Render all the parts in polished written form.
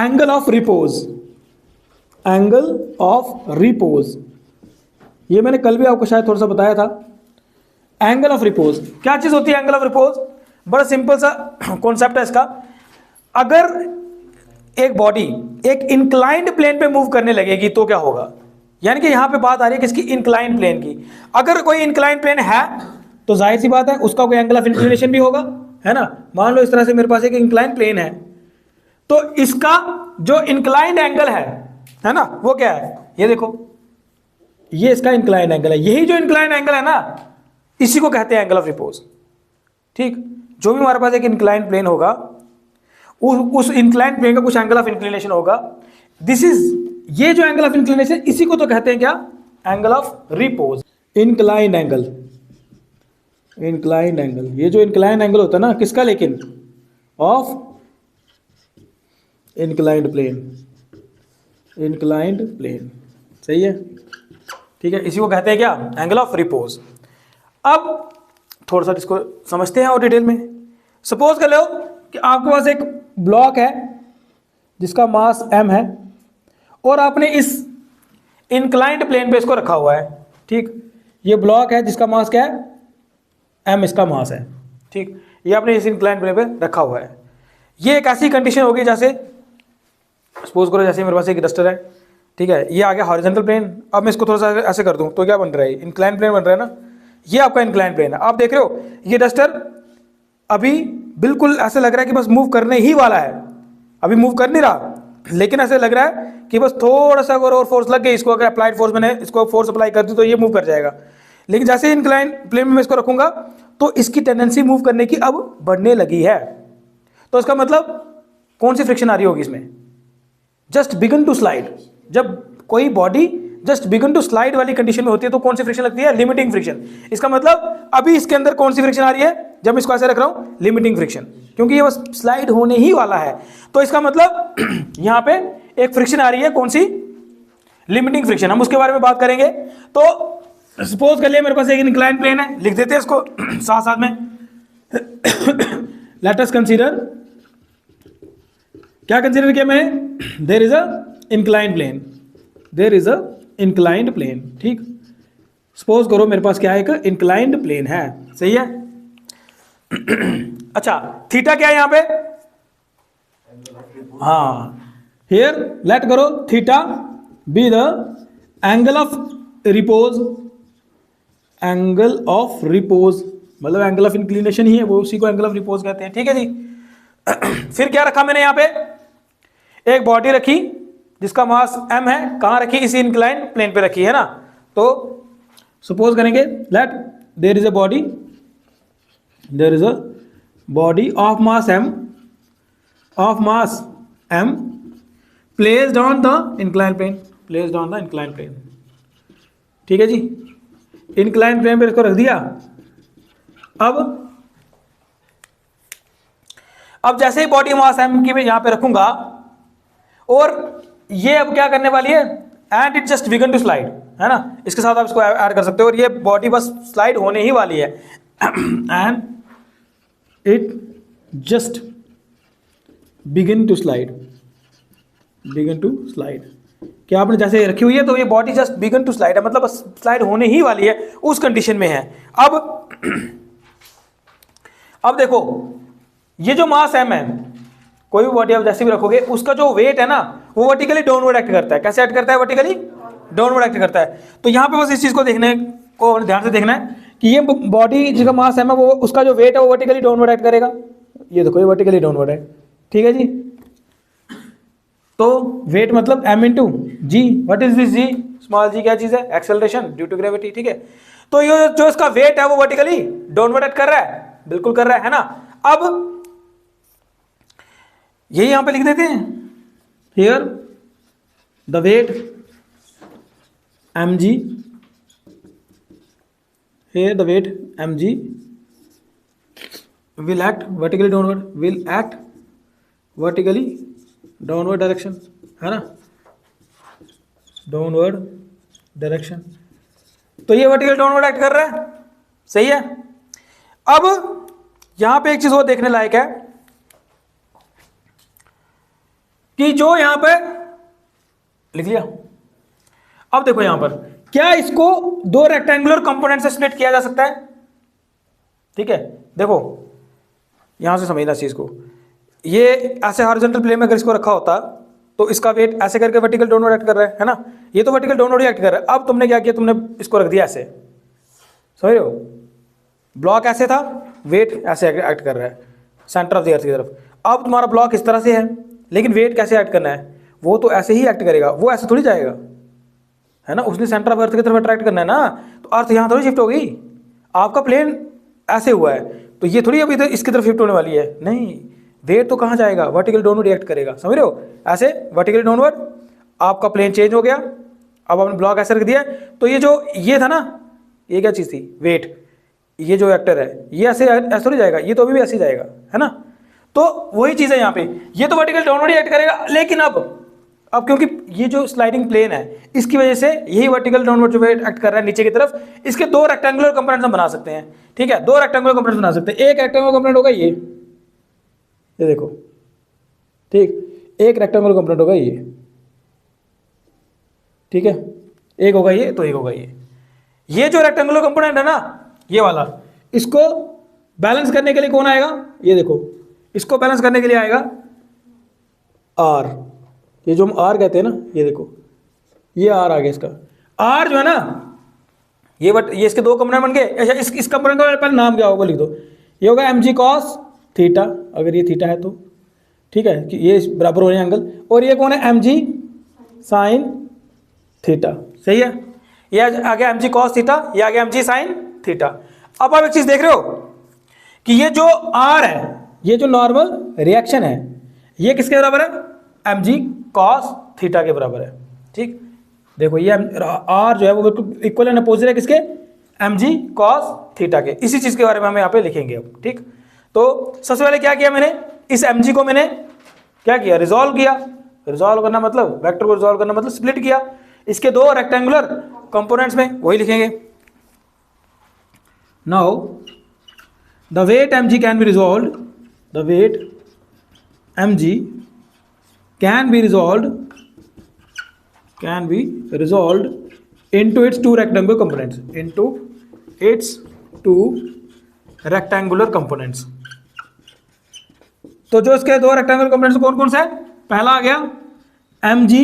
Angle of repose, angle of repose, ये मैंने कल भी आपको शायद थोड़ा सा बताया था। एंगल ऑफ रिपोज क्या चीज होती है? एंगल ऑफ रिपोज बड़ा सिंपल सा कॉन्सेप्ट है इसका। अगर एक बॉडी एक इंक्लाइंड प्लेन पे मूव करने लगेगी तो क्या होगा? यानी कि यहां पे बात आ रही है किसकी? इंक्लाइंड प्लेन की। अगर कोई इंक्लाइंड प्लेन है तो जाहिर सी बात है उसका कोई एंगल ऑफ इंक्लिनेशन भी होगा, है ना। मान लो इस तरह से मेरे पास एक इंक्लाइंड प्लेन है, तो इसका जो इंक्लाइंड एंगल है ना, वो क्या है? ये देखो, ये इसका इंक्लाइंड एंगल है। यही जो इंक्लाइंड एंगल है ना, इसी को कहते हैं एंगल ऑफ रिपोज। ठीक, जो भी हमारे पास एक इंक्लाइंड प्लेन होगा, उस इंक्लाइंड प्लेन का कुछ एंगल ऑफ इंक्लिनेशन होगा। दिस इज, ये जो एंगल ऑफ इंक्लिनेशन, इसी को तो कहते हैं क्या? Angle of repose. Inclined angle, inclined angle, ये जो इंक्लाइंड एंगल होता है ना, किसका? लेकिन of inclined plane, inclined plane, सही है। ठीक है, इसी को कहते हैं क्या? Angle of repose. अब थोड़ा सा इसको समझते हैं और डिटेल में। सपोज कर लो कि आपके पास एक ब्लॉक है जिसका मास m है, और आपने इस इंक्लाइंड प्लेन पे इसको रखा हुआ है। ठीक, ये ब्लॉक है जिसका मास क्या है? m इसका मास है। ठीक, ये आपने इस इंक्लाइंड प्लेन पे रखा हुआ है। ये एक ऐसी कंडीशन होगी जैसे सपोज करो जैसे मेरे पास एक डस्टर है, ठीक है, ये आ गया हॉरिजॉन्टल प्लेन। अब मैं इसको थोड़ा सा ऐसे कर दूं तो क्या बन रहा है? इंक्लाइंड प्लेन बन रहा है ना। ये आपका इंक्लाइंड प्लेन है। आप देख रहे हो ये डस्टर अभी बिल्कुल ऐसे लग रहा है कि बस मूव करने ही वाला है, अभी मूव कर नहीं रहा, लेकिन ऐसे लग रहा है कि बस थोड़ा सा अगर और फोर्स लग गई, इसको अगर अप्लाइड फोर्स मैंने इसको फोर्स अप्लाई कर दी तो ये मूव कर जाएगा। लेकिन जैसे इंक्लाइंड प्लेन में मैं इसको रखूंगा तो इसकी टेंडेंसी मूव करने की अब बढ़ने लगी है। तो इसका मतलब कौन सी फ्रिक्शन आ रही होगी इसमें? Just begin to slide. जब कोई body just begin to slide वाली कंडीशन में होती है तो कौन सी फ्रिक्शन लगती है? Limiting friction. इसका मतलब अभी इसके अंदर कौन सी फ्रिक्शन आ रही है जब मैं इसको ऐसे रख रहा हूं? लिमिटिंग फ्रिक्शन, क्योंकि ये बस स्लाइड होने ही वाला है। तो इसका मतलब यहां पे एक फ्रिक्शन आ रही है, कौन सी? Limiting friction. हम उसके बारे में बात करेंगे। तो सपोज कर लिया मेरे पास एक इंक्लाइंड प्लेन है, लिख देते हैं इसको साथ साथ में। लेट अस कंसीडर, क्या कंसीडर किया मैंने? There is a inclined plane, there is a inclined plane. ठीक, सपोज करो मेरे पास क्या है? एक इंक्लाइंड प्लेन है, सही है। अच्छा, थीटा क्या है यहां पे? हाँ, हियर लेट करो theta be the angle of repose, angle of repose मतलब एंगल ऑफ इंक्लिनेशन ही है वो, उसी को एंगल ऑफ रिपोज कहते हैं। ठीक है जी। फिर क्या रखा मैंने यहां पे? एक बॉडी रखी जिसका मास m है। कहां रखी? इसी इंक्लाइंड प्लेन पे रखी है ना। तो सपोज करेंगे let there is a body, there is a body of mass m, of mass m placed on the inclined plane, placed on the inclined plane. ठीक है जी, इंक्लाइंड प्लेन पे इसको रख दिया। अब जैसे ही बॉडी मास m की मैं यहां पे रखूंगा, और ये अब क्या करने वाली है? And it just begin to slide, है ना। इसके साथ आप इसको ऐड कर सकते हो, और ये बॉडी बस स्लाइड होने ही वाली है। And it just begin to slide, begin to slide. क्या आपने जैसे रखी हुई है तो ये body just begin to slide है, मतलब बस स्लाइड होने ही वाली है, उस कंडीशन में है। अब देखो, ये जो मास m है, कोई भी बॉडी आप जैसे भी रखोगे, उसका जो वेट है ना, वो वर्टिकली डाउनवर्ड एक्ट करता है। कैसे एक्ट करता है? वर्टिकली डाउनवर्ड एक्ट करता है। तो यहां पे बस इस चीज को देखने को ध्यान से देखना है कि ये बॉडी जिसका मास m है, वो उसका जो वेट है वो वर्टिकली डाउनवर्ड एक्ट करेगा। ये देखो, ये वर्टिकली डाउनवर्ड है। ठीक है जी। तो वेट मतलब m into G. What is this G? Small G क्या चीज है? Acceleration due to gravity. ठीक है, तो ये जो इसका वेट है वो वर्टिकली डाउनवर्ड एक्ट कर रहा है, बिल्कुल कर रहा है ना। अब ये यहां पे लिख देते हैं, here the weight mg, here the weight mg will act vertically downward, will act vertically downward direction, है ना, डाउनवर्ड डायरेक्शन। तो ये वर्टिकल डाउनवर्ड एक्ट कर रहा है, सही है। अब यहां पे एक चीज और देखने लायक है कि जो यहां पे लिख लिया। अब देखो यहां पर क्या इसको दो रेक्टेंगुलर कंपोनेंट से स्प्लिट किया जा सकता है? ठीक है, देखो यहां से समझना चीज को। ये ऐसे हॉरिजॉन्टल प्लेन में अगर इसको रखा होता तो इसका वेट ऐसे करके वर्टिकल डाउनवर्ड एक्ट कर रहा है ना, ये तो वर्टिकल डाउनवर्ड एक्ट कर रहा है। अब तुमने क्या किया, तुमने इसको रख दिया ऐसे, समझ रहे हो? ब्लॉक ऐसे था, वेट ऐसे एक्ट कर रहा है सेंटर ऑफ द अर्थ की तरफ। अब तुम्हारा ब्लॉक इस तरह से है, लेकिन वेट कैसे एक्ट करना है? वो तो ऐसे ही एक्ट करेगा, वो ऐसे थोड़ी जाएगा, है ना। उसने सेंटर ऑफ अर्थ की तरफ अट्रैक्ट करना है ना, तो अर्थ यहाँ थोड़ी शिफ्ट होगी। आपका प्लेन ऐसे हुआ है तो ये थोड़ी अभी तो इसकी तरफ शिफ्ट होने वाली है, नहीं। वेट तो कहाँ जाएगा? वर्टिकल डाउनवर्ड रिएक्ट करेगा, समझ रहे हो? ऐसे वर्टिकल डाउनवर्ड, आपका प्लेन चेंज हो गया। अब आपने ब्लॉक ऐसे रख दिया, तो ये जो ये था ना, ये क्या चीज़ थी? वेट। ये जो वेक्टर है ये ऐसे ऐसे थोड़ी जाएगा, ये तो अभी भी ऐसे जाएगा, है ना। तो वही चीज़ है यहाँ पे, ये तो वर्टिकल डाउनवर्ड रिएक्ट करेगा, लेकिन अब क्योंकि ये जो स्लाइडिंग प्लेन है इसकी वजह से यही वर्टिकल डाउनवर्ड जो वेट एक्ट कर रहा है नीचे की तरफ, इसके दो रेक्टेंगुलर कंपोनेंट्स हम बना सकते हैं। ठीक है, दो रेक्टेंगुलर कंपोनेंट्स बना सकते हैं। एक रेक्टेंगुलर कंपोनेंट होगा ये देखो, ठीक, एक रेक्टेंगुलर कंपोनेंट होगा ये, ठीक है, एक होगा ये, तो एक होगा ये जो रेक्टेंगुलर कंपोनेंट है ना, ये वाला, इसको बैलेंस करने के लिए कौन आएगा? ये देखो, इसको बैलेंस करने के लिए आएगा आर। ये जो हम आर कहते हैं ना, ये देखो, ये आर आ गया इसका। आर जो है ना, ये इसके दो कंपोनेंट बन गए। अच्छा, इस कंपोनेंट का पहले नाम क्या होगा लिख दो। ये होगा एम जी कॉस थीटा, अगर ये थीटा है तो, ठीक है, कि ये बराबर हो रहे एंगल। और ये कौन है? एम जी साइन थीटा, सही है। ये आ गया एम जी कॉस थीटा, ये आ गया एम जी साइन थीटा। अब आप एक चीज देख रहे हो कि ये जो आर है, ये जो नॉर्मल रिएक्शन है, ये किसके बराबर है? एम जी कॉस थीटा के बराबर है। ठीक, देखो ये आर जो है वो बिल्कुल इक्वल एंड अपोजिट है किसके? एम जी कॉस थीटा के। इसी चीज के बारे में हम यहाँ पे लिखेंगे अब। ठीक, तो सबसे पहले क्या किया मैंने, इस एम जी को मैंने क्या किया? रिजॉल्व किया। रिजॉल्व करना मतलब, वेक्टर को रिजॉल्व करना मतलब स्प्लिट किया इसके दो रेक्टेंगुलर कंपोनेंट्स में, वही लिखेंगे। Now the weight M G can be resolve, the weight M G can be resolved into its two rectangular components, into its two rectangular components। तो जो इसके दो रेक्टेंगुलर कंपोनेंट्स कौन कौन से है? पहला आ गया एम जी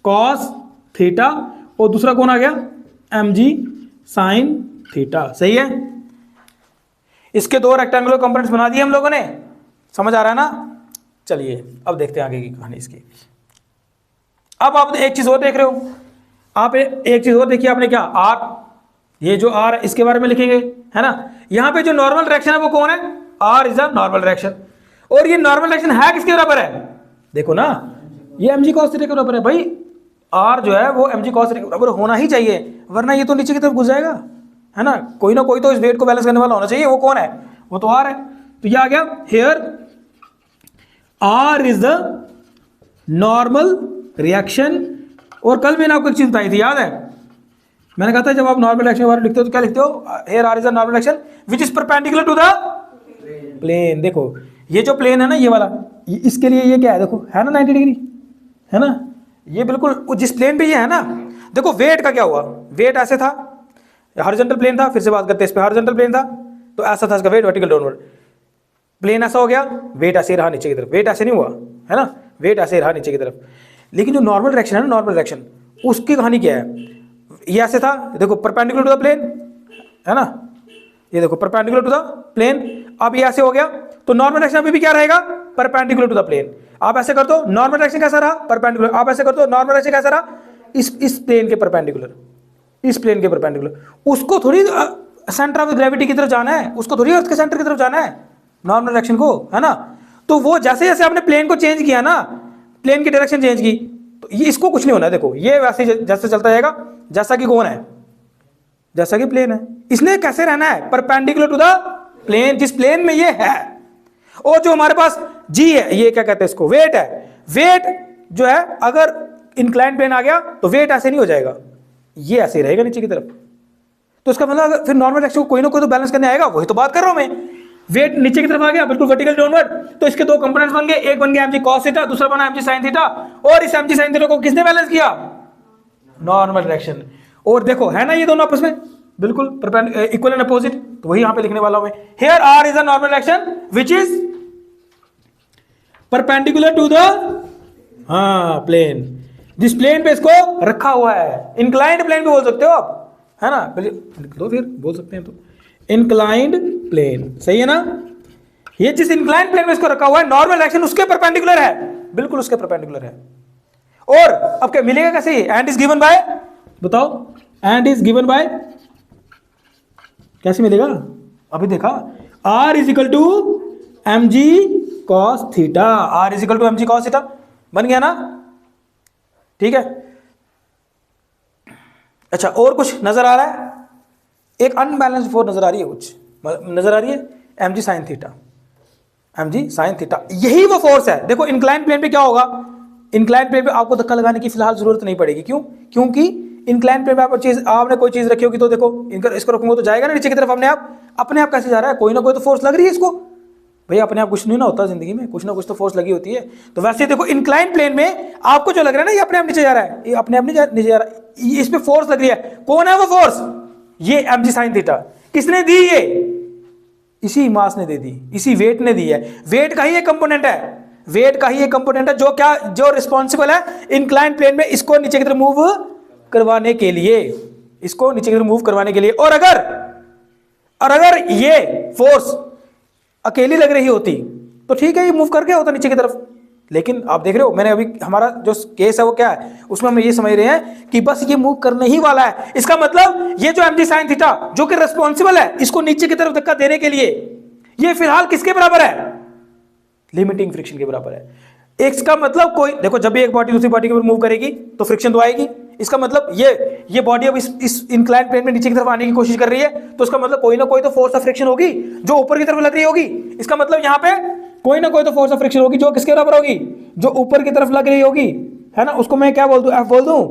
कॉस थीटा, और दूसरा कौन आ गया? एम जी साइन थीटा, सही है। इसके दो रेक्टेंगुलर कंपोनेंट्स बना दिए हम लोगों ने, समझ आ रहा है ना। चलिए अब देखते हैं आगे की कहानी इसकी। अब आप एक चीज और देख रहे हो, आप एक चीज और देखिए, आपने क्या आर, ये जो आर है इसके बारे में लिखेंगे, है ना। यहां पे जो नॉर्मल रिएक्शन है वो कौन है? R is a normal reaction. और ये नॉर्मल रिएक्शन है किसके बराबर है? देखो ना, ये एम जी कॉस थीटा के बराबर है। भाई आर जो है वो एम जी कॉस थीटा के बराबर होना ही चाहिए, वरना ये तो नीचे की तरफ घुस जाएगा, है ना। कोई ना कोई तो इस वेट को बैलेंस करने वाला होना चाहिए, वो कौन है? वो तो आर है। तो ये आ गया here, R is the normal reaction. और कल मैंने आपको एक चीज बताई थी, याद है? मैंने कहा था जब आप नॉर्मल रिएक्शन के बारे में लिखते हो तो क्या लिखते हो? Here R is the normal reaction which is perpendicular to the plane. देखो ये जो प्लेन है ना, ये वाला, इसके लिए ये क्या है? देखो है ना 90 डिग्री, है ना। ये बिल्कुल जिस प्लेन पे ये है ना, देखो वेट का क्या हुआ? वेट ऐसे था, हॉरिजॉन्टल प्लेन था, फिर से बात करते हैं इस पे, हॉरिजॉन्टल प्लेन था तो ऐसा था इसका वेट, वर्टिकल डाउनवर्ड। प्लेन ऐसा हो गया, वेट ऐसे रहा नीचे की तरफ, वेट ऐसे नहीं हुआ, है ना, वेट ऐसे रहा नीचे की तरफ। लेकिन जो नॉर्मल डायरेक्शन है ना, नॉर्मल डायरेक्शन, उसकी कहानी क्या है? ये ऐसे था, देखो परपेंडिकुलर टू द प्लेन, है ना, ये देखो परपेंडिकुलर टू द प्लेन। अब ये ऐसे हो गया तो नॉर्मल डायरेक्शन अभी भी क्या रहेगा? Perpendicular to the plane. आप ऐसे कर दो, नॉर्मल डायरेक्शन कैसा रहा? परपेंडिकुलर। आप ऐसे कर दो, नॉर्मल डायरेक्शन कैसा रहा? इस प्लेन के परपेंडिकुलर, इस प्लेन के परपेंडिकुलर। उसको थोड़ी सेंटर ऑफ ग्रेविटी की तरफ जाना है, उसको थोड़ी अर्थ के सेंटर की तरफ जाना है, नॉर्मल डायरेक्शन को, है ना। तो वो जैसे जैसे आपने प्लेन को चेंज किया ना, प्लेन की डायरेक्शन चेंज की, तो ये इसको कुछ नहीं होना है। देखो ये वैसे जैसे चलता जाएगा जैसा कि कौन है? जैसा कि प्लेन है। इसने कैसे रहना है? परपेंडिकुलर टू द प्लेन, जिस प्लेन में ये है। और जो हमारे पास जी है, ये क्या कहते हैं इसको? वेट है। वेट जो है अगर इंक्लाइन प्लेन आ गया तो वेट ऐसे नहीं हो जाएगा, ये ऐसे ही रहेगा नीचे की तरफ। तो इसका मतलब फिर नॉर्मल डायरेक्शन को कोई ना कोई तो बैलेंस करने आएगा, वही तो बात कर रहा हूं मैं। वेट नीचे की तरफ आ गया बिल्कुल वर्टिकल डाउनवर्ड, तो इसके दो कंपोनेंट्स बन गए, एक बन गया mg cos थीटा, दूसरा बना mg sin थीटा, और इस mg sin थीटा को किसने बैलेंस किया? Normal direction. और देखो है ना ये दोनों आपस में बिल्कुल इक्वल एंड अपोजिट, तो वही यहां पे लिखने वाला हूं मैं, here r is a normal direction which is perpendicular to the plane, जिस प्लेन पे इसको रखा हुआ है, इंक्लाइंड प्लेन भी बोल सकते हो आप, है ना, लिख दो फिर बोल सकते हैं तो, इंक्लाइंड प्लेन, सही है ना, ये जिस इंक्लाइंड प्लेन में इसको रखा हुआ है नॉर्मल डायरेक्शन उसके परपेंडिकुलर है, बिल्कुल उसके परपेंडिकुलर है। और अब क्या मिलेगा कैसे? एंड इज गिवन बाय, बताओ, एंड इज गिवन बाय कैसे मिलेगा? अभी देखा, r is equal to M G cos theta, r is equal to M G cos theta, बन गया ना, ठीक है। अच्छा और कुछ नजर आ रहा है? एक अनबैलेंस्ड फोर्स नजर आ रही है, कुछ नजर आ रही है, M G sine theta, M G sine theta, यही वो फोर्स है। देखो इंक्लाइन प्लेन पे क्या होगा, इंक्लाइन प्लेन पे आपको धक्का लगाने की फिलहाल जरूरत नहीं पड़ेगी, क्यों? क्योंकि इंक्लाइन प्लेन पे आपने कोई चीज रखी होगी तो देखो इसको रखूंगा तो जाएगा ना नीचे की तरफ, अपने आप कैसे जा रहा है? कोई ना कोई तो फोर्स लग रही है इसको, भैया अपने आप कुछ नहीं ना होता जिंदगी में, कुछ ना कुछ तो फोर्स लगी होती है। तो वैसे देखो इंक्लाइन प्लेन में आपको जो लग रहा है ना, ये अपने आप नीचे जा रहा है, ये अपने आप नीचे जा रहा है, इस पे फोर्स लग रही है। कौन है वो फोर्स? ये एम जी साइन थीटा। किसने दी? ये इसी मास ने दे दी, इसी वेट ने दी है। वेट का ही एक कंपोनेंट है, वेट का ही एक कंपोनेंट है जो रिस्पॉन्सिबल है इंक्लाइन प्लेन में इसको नीचे की तरफ मूव करवाने के लिए, इसको नीचे की तरफ मूव करवाने के लिए। और अगर ये फोर्स अकेली लग रही होती तो ठीक है, ये मूव कर गया होता नीचे की तरफ, लेकिन आप देख रहे हो मैंने अभी हमारा जो केस है वो क्या है, उसमें हम ये समझ रहे हैं कि बस ये मूव करने ही वाला है। इसका मतलब ये जो mg sin थीटा जो कि रिस्पॉन्सिबल है इसको नीचे की तरफ धक्का देने के लिए, ये फिलहाल किसके बराबर है? लिमिटिंग फ्रिक्शन के बराबर है। इसका मतलब कोई देखो, जब भी एक बॉडी दूसरी बॉडी के ऊपर मूव करेगी तो फ्रिक्शन तो आएगी। इसका मतलब ये बॉडी अब इस इंक्लाइंड प्लेन में नीचे की तरफ आने की कोशिश कर रही है, तो इसका मतलब कोई ना कोई तो फोर्स ऑफ फ्रिक्शन होगी जो ऊपर की तरफ लग रही होगी। इसका मतलब यहां पे कोई ना कोई तो फोर्स ऑफ फ्रिक्शन होगी जो किसके बराबर होगी? जो ऊपर की तरफ लग रही होगी, है ना। उसको मैं क्या बोल दूं? एफ बोल दूं।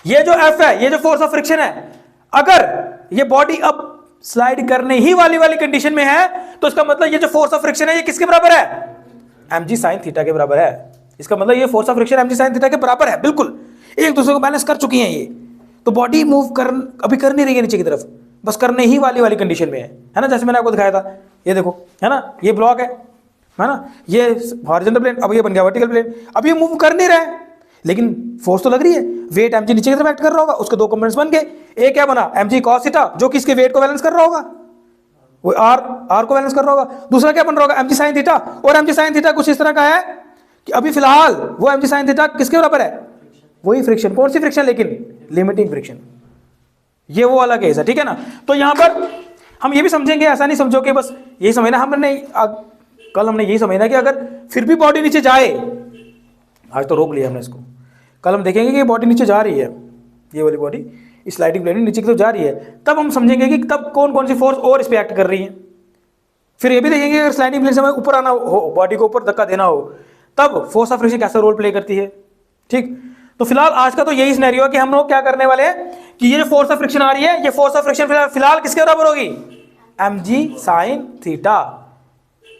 ये जो एफ है, ये जो फोर्स ऑफ फ्रिक्शन है, अगर ये बॉडी अब स्लाइड करने ही वाली कंडीशन में है तो इसका मतलब ये जो फोर्स ऑफ फ्रिक्शन है ये किसके बराबर है? mg sin थीटा के बराबर है। इसका मतलब ये force of friction mg sin theta के बराबर है, बिल्कुल एक दूसरे को बैलेंस कर चुकी हैं ये। तो बॉडी मूव अभी कर नहीं रही है नीचे की तरफ, बस करने ही वाली कंडीशन में है ना। जैसे मैंने आपको दिखाया था, ये देखो है ना, ये ब्लॉक है ना, ये हॉरिजॉन्टल प्लेन, अब ये बन गया वर्टिकल प्लेन। अब ये मूव कर नहीं रहा है लेकिन फोर्स तो लग रही है, वेट mg नीचे की तरफ एक्ट कर रहा होगा, उसके दो कंपोनेंट्स बन गए। एक क्या बना? mg cos थीटा जो कि इसके वेट को बैलेंस कर रहा होगा, वो r को बैलेंस कर रहा होगा। दूसरा क्या बन रहा होगा? mg sin थीटा, और mg sin थीटा कुछ इस तरह का है कि अभी फिलहाल वो mg sin थीटा किसके बराबर है? वही फ्रिक्शन। कौन सी फ्रिक्शन? लेकिन लिमिटिंग फ्रिक्शन, ये वो वाला केस है, ठीक है ना। तो यहां पर हम ये भी समझेंगे, ऐसा नहीं समझो कि बस यही समझना, कल हमने यही समझना कि अगर फिर भी बॉडी नीचे जाए, आज तो रोक लिया हमने इसको, कल हम देखेंगे कि बॉडी नीचे जा रही है, ये वाली बॉडी स्लाइडिंग प्लेन नीचे की तरफ जा रही है, तब हम समझेंगे कि तब कौन कौन सी फोर्स और इस पे एक्ट कर रही है। फिर ये भी देखेंगे अगर स्लाइडिंग प्लेन से हमें ऊपर आना हो, बॉडी को ऊपर धक्का देना हो, तब फोर्स ऑफ फ्रिक्शन कैसा रोल प्ले करती है, ठीक। तो फिलहाल आज का तो यही सिनेरियो है कि हम लोग क्या करने वाले हैं कि ये जो फोर्स ऑफ फ्रिक्शन आ रही है, ये फोर्स ऑफ फ्रिक्शन फिलहाल किसके बराबर होगी? mg sin थीटा,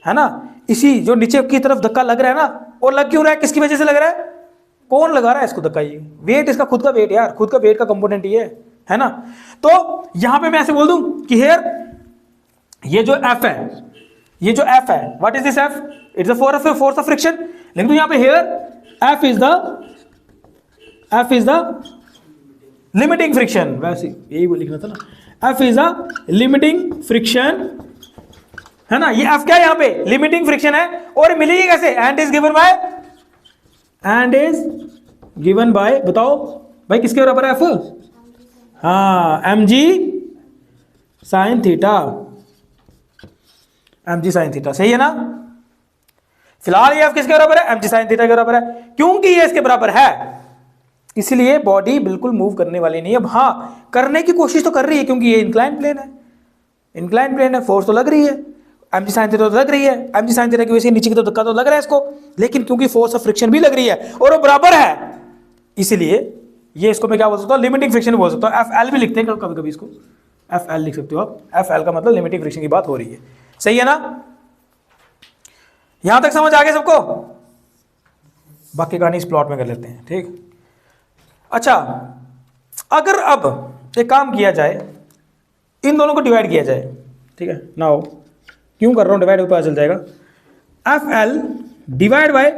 है ना। इसी जो नीचे की तरफ धक्का लग रहा है ना, और लग क्यों रहा है? किसकी वजह से लग रहा है? कौन लगा रहा है इसको धक्का? ये वेट, इसका खुद का वेट यार, खुद का वेट का कंपोनेंट ये है ना। तो यहां पे मैं ऐसे बोल दूं कि हियर ये जो F है, ये जो F है, what is this F? It's a force of friction. लिख दूं यहां पे here F is the limiting friction, वैसे यही लिखना था ना, F is the limiting friction, है ना। ये F क्या है? यहां पे लिमिटिंग फ्रिक्शन है। और मिलेगी कैसे? एंड इज गिवन बाय बताओ भाई किसके बराबर है F? हाँ, mg sin theta, mg sin theta, सही है ना। फिलहाल ये F किसके बराबर है? mg sin थीटा के बराबर है। क्योंकि ये इसके बराबर है इसलिए बॉडी बिल्कुल मूव करने वाली नहीं है। अब हाँ, करने की कोशिश तो कर रही है क्योंकि ये इंक्लाइन प्लेन है, इंक्लाइन प्लेन है, फोर्स तो लग रही है, mg sin थीटा तो लग रही है, mg sin थीटा की वजह से नीचे की तरफ धक्का तो लग रहा है इसको, लेकिन क्योंकि फोर्स ऑफ फ्रिक्शन भी लग रही है और वो बराबर है, इसलिए ये इसको मैं क्या बोल सकता हूँ? लिमिटिंग फ्रिक्शन बोल सकता हूँ। FL भी लिखते हैं कभी कभी, इसको FL लिख सकते हो आप। FL का मतलब लिमिटिंग फ्रिक्शन की बात हो रही है। सही है ना? यहां तक समझ आ गया सबको? बाकी कहानी इस प्लॉट में कर लेते हैं, ठीक? अच्छा, अगर अब एक काम किया जाए, इन दोनों को डिवाइड किया जाए, ठीक है? नाउ क्यों कर रहा हूं डिवाइड, पता चल जाएगा। F L divide by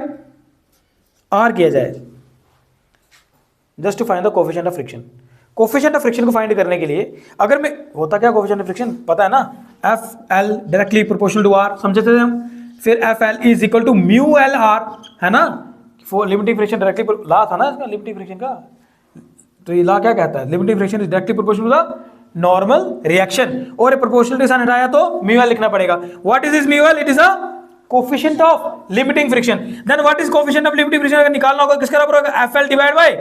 R किया जाए, just to find the coefficient of friction. Coefficient of friction को फाइंड करने के लिए, अगर मैं, होता क्या कोफिशिएंट ऑफ फ्रिक्शन पता है ना, F L directly proportional to R, समझे थे हम? फिर F L is equal to mu L R, है ना? लिमिटिंग फ्रिक्शन डायरेक्टली ला था ना इसका, लिमिटिंग फ्रिक्शन का। तो ये ला क्या कहता है? Limiting friction is directly proportional to the normal reaction, और प्रोपोर्शनल साइन हटाया तो म्यू एल लिखना पड़ेगा। What is this mu L? It is a coefficient of limiting friction. Then what is coefficient of limiting friction? अगर निकालना होगा किसके बराबर होगा? F L divide by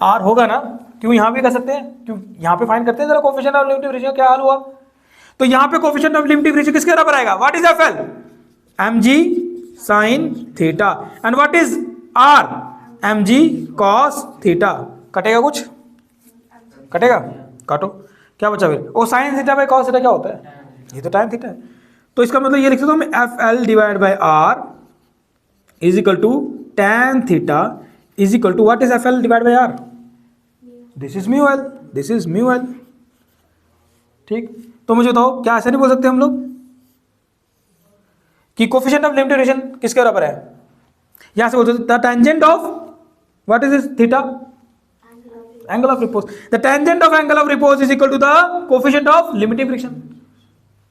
R होगा ना? क्यों यहां भी कर सकते हैं, क्यों यहां पे फाइंड करते हैं जरा कोफिशिएंट ऑफ लिमिटिंग फ्रिक्शन क्या हाल हुआ। तो यहां पे कोफिशिएंट ऑफ लिमिटिंग फ्रिक्शन किसके बराबर आएगा? What is F L? M G sine theta. And what is R? M G cos theta. कटेगा कुछ? कटेगा? काटो, क्या बचा फिर? ओ sine theta by cos theta क्या होता है? ये तो टाइम थीटा है। तो इसका मतलब ये लिख सकता हूं मैं, F L divide by R is equal to tan theta is equal to what is F L divide by R? This is mu L, this is mu L, ठीक? तो मुझे बताओ, क्या ऐसा नहीं बोल सकते हम लोग कि कोफिशिएंट ऑफ लिमिटिंग फ्रिक्शन किसके बराबर है? यहां से बोल सकते the tangent of what is this theta? Angle of repose. The tangent of angle of repose is equal to the coefficient of limiting friction.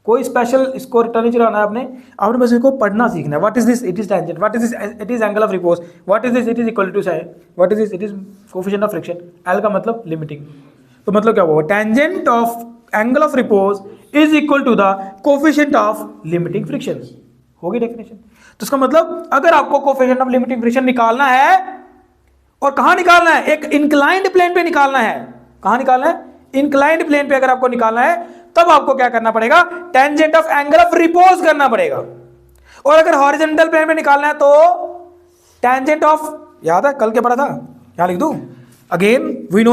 कोई स्पेशल इसको रिटर्न नहीं चलाना है आपने बस इसको पढ़ना सीखना है। What is this? It is tangent. What is this? It is angle of repose. What is this? It is equal to sign. What is this? It is coefficient of friction. L का मतलब लिमिटिंग। तो मतलब क्या हुआ? Tangent of angle of repose is equal to the coefficient of limiting friction. होगी definition. तो इसका मतलब अगर आपको कोफिशिएंट ऑफ लिमिटिंग फ्रिक्शन निकालना है, और कहां निकालना है? एक इंक्लाइंड प्लेन पे निकालना है। कहां निकालना है? इंक्लाइंड प्लेन पे अगर आपको निकालना है, तब आपको क्या करना पड़ेगा? Tangent of angle of repose करना पड़ेगा। और अगर हॉरिजॉन्टल प्लेन पे निकालना है तो टेंजेंट ऑफ, याद है कल क्या पढ़ा था? यहां लिख दूं अगेन, वी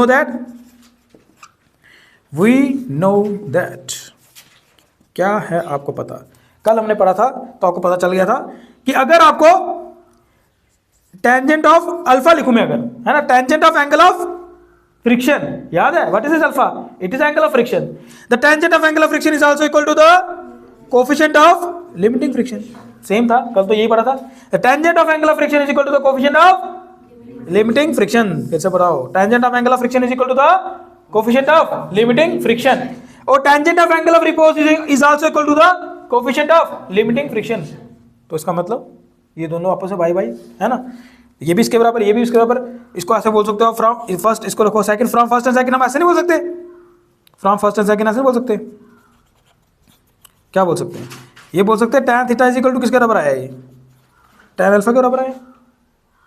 नो दैट क्या है आपको पता? कल हमने पढ़ा था तो आपको पता चल गया था कि अगर आपको टेंजेंट ऑफ अल्फा लिखूं मैं, अगर, है ना, tangent of angle of friction, याद है? What is this alpha? It is angle of friction. The tangent of angle of friction is also equal to the coefficient of limiting friction. Same था, कल तो यही पढ़ा था। The tangent of angle of friction is equal to the coefficient of limiting friction. फिर से पढ़ाओ, tangent of angle of friction is equal to the coefficient of limiting friction. और tangent of angle of repose is also equal to the coefficient of limiting friction. तो इसका मतलब ये दोनों आपस में भाई भाई है ना? ये भी इसके बराबर, ये भी इसके बराबर। इसको ऐसे बोल सकते हो फ्रॉम फर्स्ट, इसको रखो second, from first and second हम ऐसे नहीं बोल सकते? फ्रॉम फर्स्ट एंड सेकंड ऐसे नहीं बोल सकते? क्या बोल सकते हैं? ये बोल सकते हैं tan theta is equal to किसके बराबर आया? ये tan अल्फा के बराबर आया।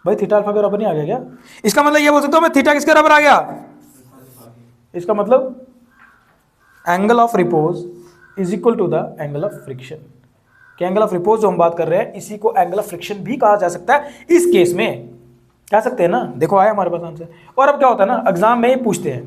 भाई थीटा अल्फा के बराबर नहीं आ गया क्या? इसका मतलब ये बोल सकते हो मैं, थीटा किसके बराबर आ गया? इसका मतलब angle of repose is equal to the angle of friction. कि एंगल ऑफ रिपोज जो हम बात कर रहे हैं, इसी को एंगल ऑफ फ्रिक्शन भी कहा जा सकता है। इस केस में कह सकते हैं ना, देखो आया हमारे पास आंसर। और अब क्या होता है ना, एग्जाम में ही पूछते हैं